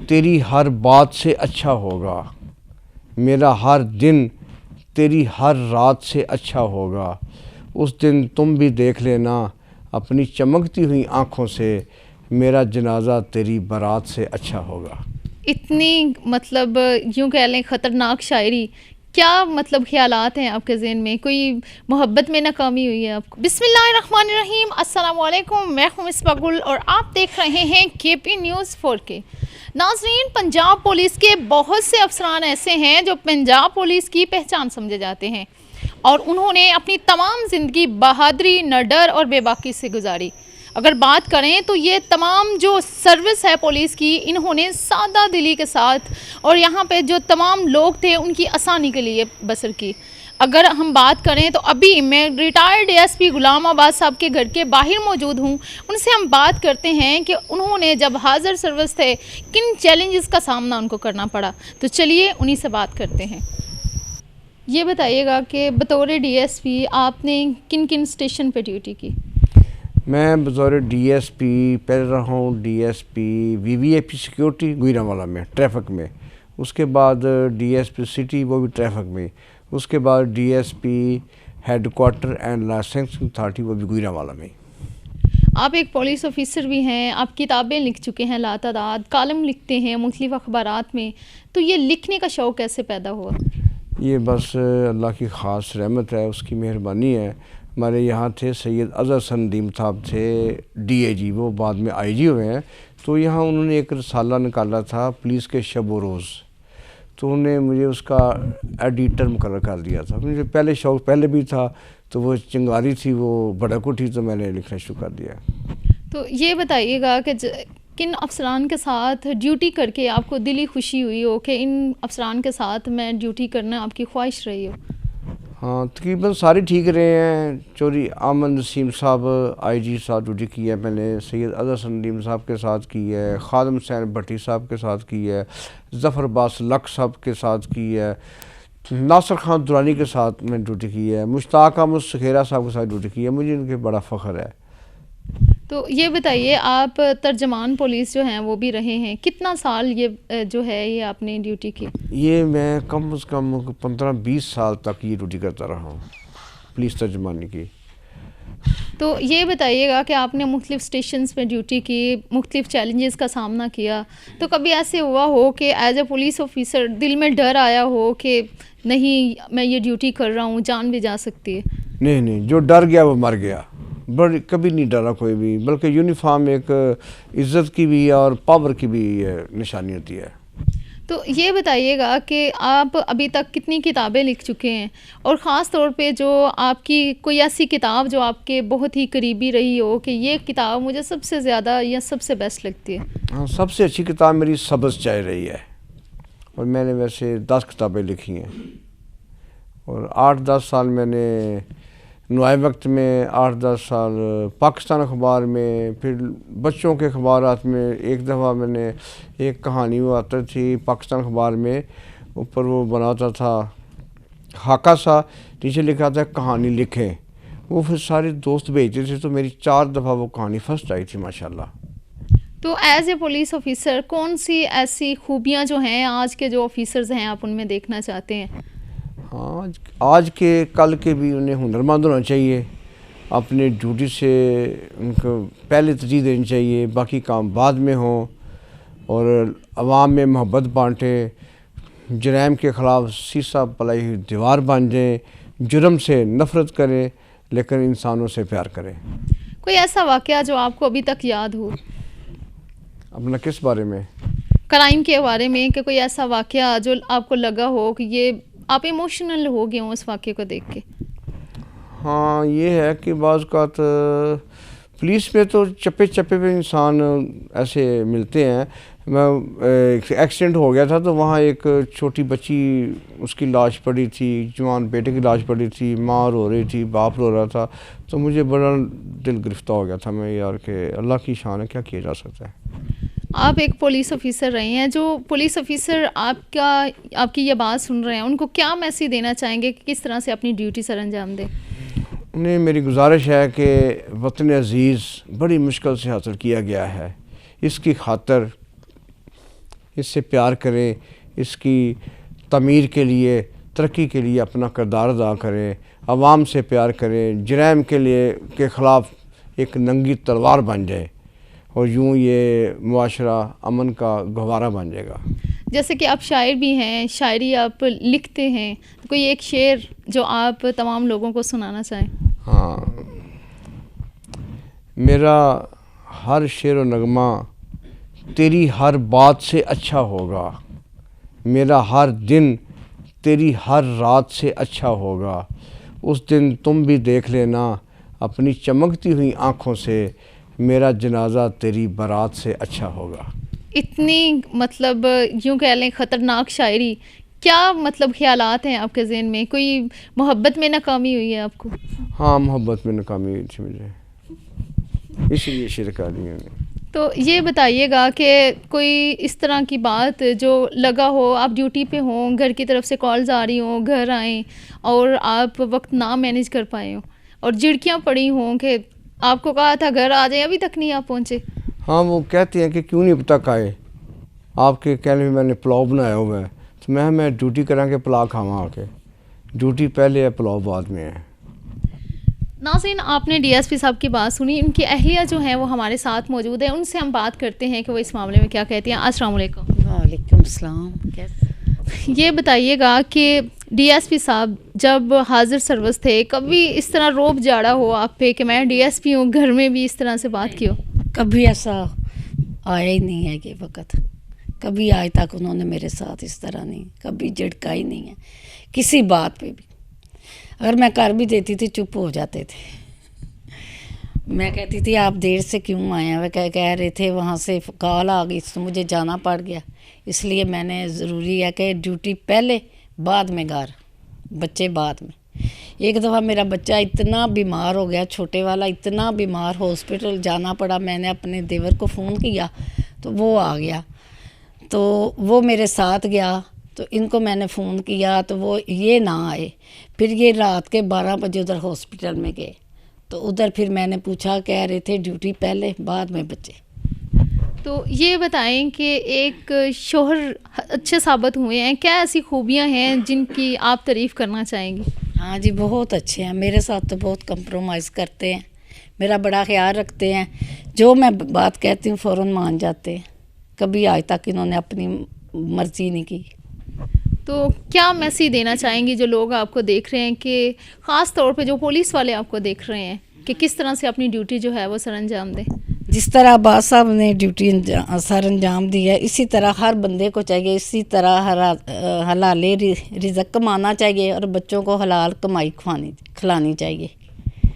تیری ہر بات سے اچھا ہوگا، میرا ہر دن تیری ہر رات سے اچھا ہوگا، اس دن تم بھی دیکھ لینا اپنی چمکتی ہوئی آنکھوں سے، میرا جنازہ تیری بارات سے اچھا ہوگا۔ اتنی مطلب یوں کہہ لیں خطرناک شاعری، کیا مطلب خیالات ہیں آپ کے ذہن میں؟ کوئی محبت میں ناکامی ہوئی ہے آپ کو؟ بسم اللہ الرحمن الرحیم، السلام علیکم، میں ہوں مصباح گل اور آپ دیکھ رہے ہیں KP نیوز 4K۔ ناظرین، پنجاب پولیس کے بہت سے افسران ایسے ہیں جو پنجاب پولیس کی پہچان سمجھے جاتے ہیں اور انہوں نے اپنی تمام زندگی بہادری، نڈر اور بے باکی سے گزاری۔ اگر بات کریں تو یہ تمام جو سروس ہے پولیس کی، انہوں نے سادہ دلی کے ساتھ اور یہاں پہ جو تمام لوگ تھے ان کی آسانی کے لیے بسر کی۔ اگر ہم بات کریں تو ابھی میں ریٹائرڈ ASP غلام آباد صاحب کے گھر کے باہر موجود ہوں، ان سے ہم بات کرتے ہیں کہ انہوں نے جب حاضر سروس تھے کن چیلنجز کا سامنا ان کو کرنا پڑا، تو چلیے انہی سے بات کرتے ہیں۔ یہ بتائیے گا کہ بطور DSP آپ نے کن کن اسٹیشن پہ ڈیوٹی کی؟ میں بطور DSP پہلے رہا ہوں DSP VVIP سیکیورٹی گوجرانوالہ میں ٹریفک میں، اس کے بعد DSP سٹی وہ بھی ٹریفک میں، اس کے بعد DSP headquarter and licensing authority وہ بھی گوجرانوالہ میں۔ آپ ایک پولیس آفیسر بھی ہیں، آپ کتابیں لکھ چکے ہیں لاتعداد، کالم لکھتے ہیں مختلف اخبارات میں، تو یہ لکھنے کا شوق کیسے پیدا ہوا؟ یہ بس اللہ کی خاص رحمت ہے، اس کی مہربانی ہے۔ ہمارے یہاں تھے سید اظہر حسن ندیم صاحب تھے DIG، وہ بعد میں IG ہوئے ہیں، تو یہاں انہوں نے ایک رسالہ نکالا تھا پولیس کے شب و روز، تو انہوں نے مجھے اس کا ایڈیٹر مقرر کر دیا تھا۔ مجھے پہلے شوق پہلے بھی تھا، تو وہ چنگاری تھی، وہ بھڑک اٹھی، تو میں نے لکھنا شروع کر دیا۔ تو یہ بتائیے گا کہ کن افسران کے ساتھ ڈیوٹی کر کے آپ کو دلی خوشی ہوئی ہو کہ ان افسران کے ساتھ میں ڈیوٹی کرنا آپ کی خواہش رہی ہو؟ ہاں، تقریباً سارے ٹھیک رہے ہیں۔ چوری احمد نسیم صاحب IG ساتھ ڈیوٹی کی ہے میں نے، سید اظہر حسن ندیم صاحب کے ساتھ کی ہے، خادم حسین بھٹی صاحب کے ساتھ کی ہے، ظفر عباس لک صاحب کے ساتھ کی ہے، ناصر خان درانی کے ساتھ میں ڈیوٹی کی ہے، مشتاق احمد سکھیرا صاحب کے ساتھ ڈیوٹی کی ہے۔ مجھے ان کے بڑا فخر ہے۔ تو یہ بتائیے، آپ ترجمان پولیس جو ہیں وہ بھی رہے ہیں، کتنا سال یہ جو ہے یہ آپ نے ڈیوٹی کی؟ یہ میں کم از کم 15-20 سال تک یہ ڈیوٹی کرتا رہا ہوں پولیس ترجمانی کی۔ تو یہ بتائیے گا کہ آپ نے مختلف اسٹیشنز پہ ڈیوٹی کی، مختلف چیلنجز کا سامنا کیا، تو کبھی ایسے ہوا ہو کہ ایز اے پولیس آفیسر دل میں ڈر آیا ہو کہ نہیں میں یہ ڈیوٹی کر رہا ہوں، جان بھی جا سکتی ہے؟ نہیں، جو ڈر گیا وہ مر گیا، کبھی نہیں ڈرا کوئی بھی، بلکہ یونیفارم ایک عزت کی بھی اور پاور کی بھی نشانی ہوتی ہے۔ تو یہ بتائیے گا کہ آپ ابھی تک کتنی کتابیں لکھ چکے ہیں، اور خاص طور پہ جو آپ کی کوئی ایسی کتاب جو آپ کے بہت ہی قریبی رہی ہو کہ یہ کتاب مجھے سب سے زیادہ یا سب سے بیسٹ لگتی ہے؟ ہاں، سب سے اچھی کتاب میری سبز چائے رہی ہے، اور میں نے ویسے 10 کتابیں لکھی ہیں، اور 8-10 سال میں نے نوائے وقت میں، 8-10 سال پاکستان اخبار میں، پھر بچوں کے اخبارات میں۔ ایک دفعہ میں نے ایک کہانی وہ آتی تھی پاکستان اخبار میں، اوپر وہ بناتا تھا خاکہ سا، نیچے لکھا تھا کہانی لکھیں، وہ پھر سارے دوست بھیجتے تھے، تو میری 4 دفعہ وہ کہانی فرسٹ آئی تھی ماشاءاللہ۔ تو ایز اے پولیس آفیسر کون سی ایسی خوبیاں جو ہیں آج کے جو آفیسرز ہیں آپ ان میں دیکھنا چاہتے ہیں؟ آج کے کل کے بھی انہیں ہنرمند ہونا چاہیے، اپنے ڈیوٹی سے ان کو پہلے ترجیح دینی چاہیے، باقی کام بعد میں ہوں، اور عوام میں محبت بانٹیں، جرائم کے خلاف سیسہ پلائی ہوئی دیوار بن جائیں، جرم سے نفرت کریں لیکن انسانوں سے پیار کریں۔ کوئی ایسا واقعہ جو آپ کو ابھی تک یاد ہو؟ اپنا کس بارے میں؟ کرائم کے بارے میں، کہ کوئی ایسا واقعہ جو آپ کو لگا ہو کہ یہ آپ ایموشنل ہو گئے ہوں اس واقعے کو دیکھ کے؟ ہاں، یہ ہے کہ بعض اوقات پولیس میں تو چپے چپے پہ انسان ایسے ملتے ہیں۔ میں ایکسیڈنٹ ہو گیا تھا، تو وہاں ایک چھوٹی بچی، اس کی لاش پڑی تھی، جوان بیٹے کی لاش پڑی تھی، ماں رو رہی تھی، باپ رو رہا تھا، تو مجھے بڑا دل گرفتہ ہو گیا تھا، میں یار کہ اللہ کی شان ہے، کیا کیا جا سکتا ہے۔ آپ ایک پولیس آفیسر رہے ہیں، جو پولیس آفیسر آپ کی یہ بات سن رہے ہیں، ان کو کیا میسیج دینا چاہیں گے کہ کس طرح سے اپنی ڈیوٹی سر انجام دیں؟ انہیں میری گزارش ہے کہ وطن عزیز بڑی مشکل سے حاصل کیا گیا ہے، اس کی خاطر اس سے پیار کریں، اس کی تعمیر کے لیے، ترقی کے لیے اپنا کردار ادا کریں، عوام سے پیار کریں، جرائم کے خلاف ایک ننگی تلوار بن جائے، اور یوں یہ معاشرہ امن کا گہوارہ بن جائے گا۔ جیسے کہ آپ شاعر بھی ہیں، شاعری آپ لکھتے ہیں، تو کوئی ایک شعر جو آپ تمام لوگوں کو سنانا چاہیں؟ ہاں، میرا ہر شعر و نغمہ تیری ہر بات سے اچھا ہوگا، میرا ہر دن تیری ہر رات سے اچھا ہوگا، اس دن تم بھی دیکھ لینا اپنی چمکتی ہوئی آنکھوں سے، میرا جنازہ تیری بارات سے اچھا ہوگا۔ اتنی مطلب یوں کہہ لیں خطرناک شاعری، کیا مطلب خیالات ہیں آپ کے ذہن میں؟ کوئی محبت میں ناکامی ہوئی ہے آپ کو؟ ہاں، محبت میں ناکامی ہوئی تھی مجھے، اسی لیے شعر کہا دی میں نے۔ تو یہ بتائیے گا کہ کوئی اس طرح کی بات جو لگا ہو، آپ ڈیوٹی پہ ہوں، گھر کی طرف سے کالز آ رہی ہوں، گھر آئیں اور آپ وقت نہ مینیج کر پائے ہوں اور جھڑکیاں پڑی ہوں کہ آپ کو کہا تھا گھر آ جائیں، ابھی تک نہیں آپ پہنچے؟ ہاں، وہ کہتے ہیں کہ کیوں نہیں اب تک آئے، آپ کے کہنے میں نے پلاؤ بنایا ہوا ہے، تو میں ڈیوٹی کرا کے پلاؤ کھاواں آ کے، ڈیوٹی پہلے ہے پلاؤ بعد میں ہے۔ ناظرین، آپ نے ڈی ایس پی صاحب کی بات سنی، ان کی اہلیہ جو ہیں وہ ہمارے ساتھ موجود ہیں، ان سے ہم بات کرتے ہیں کہ وہ اس معاملے میں کیا کہتی ہیں۔ السلام علیکم۔ وعلیکم السلام۔ یہ بتائیے گا کہ ڈی ایس پی صاحب جب حاضر سروس تھے، کبھی اس طرح روب جاڑا ہو آپ پہ کہ میں ڈی ایس پی ہوں، گھر میں بھی اس طرح سے بات کی ہو؟ کبھی ایسا آیا ہی نہیں ہے، یہ وقت کبھی آج تک انہوں نے میرے ساتھ اس طرح نہیں، کبھی جھڑکا ہی نہیں ہے کسی بات پہ بھی۔ اگر میں کر بھی دیتی تھی چپ ہو جاتے تھے، میں کہتی تھی آپ دیر سے کیوں آئے ہیں، وہ کہہ رہے تھے وہاں سے کال آ گئی تو مجھے جانا پڑ گیا، اس لیے میں نے ضروری ہے کہ ڈیوٹی پہلے بعد میں گھر، بچے بعد میں۔ ایک دفعہ میرا بچہ اتنا بیمار ہو گیا، چھوٹے والا اتنا بیمار، ہاسپٹل جانا پڑا، میں نے اپنے دیور کو فون کیا تو وہ آ گیا، تو وہ میرے ساتھ گیا، تو ان کو میں نے فون کیا تو وہ یہ نہ آئے، پھر یہ رات کے 12 بجے ادھر ہاسپٹل میں گئے، تو ادھر پھر میں نے پوچھا، کہہ رہے تھے ڈیوٹی پہلے بعد میں بچے۔ تو یہ بتائیں کہ ایک شوہر اچھے ثابت ہوئے ہیں، کیا ایسی خوبیاں ہیں جن کی آپ تعریف کرنا چاہیں گی؟ ہاں جی، بہت اچھے ہیں، میرے ساتھ تو بہت کمپرومائز کرتے ہیں، میرا بڑا خیال رکھتے ہیں، جو میں بات کہتی ہوں فوراً مان جاتے ہیں، کبھی آج تک انہوں نے اپنی مرضی نہیں کی۔ تو کیا میسیج دینا چاہیں گی جو لوگ آپ کو دیکھ رہے ہیں، کہ خاص طور پہ جو پولیس والے آپ کو دیکھ رہے ہیں، کہ کس طرح سے اپنی ڈیوٹی جو ہے وہ سر انجام دیں؟ جس طرح عباس صاحب نے ڈیوٹی سر انجام دی ہے، اسی طرح ہر بندے کو چاہیے، اسی طرح حلال رزق کمانا چاہیے اور بچوں کو حلال کمائی کھلانی چاہیے۔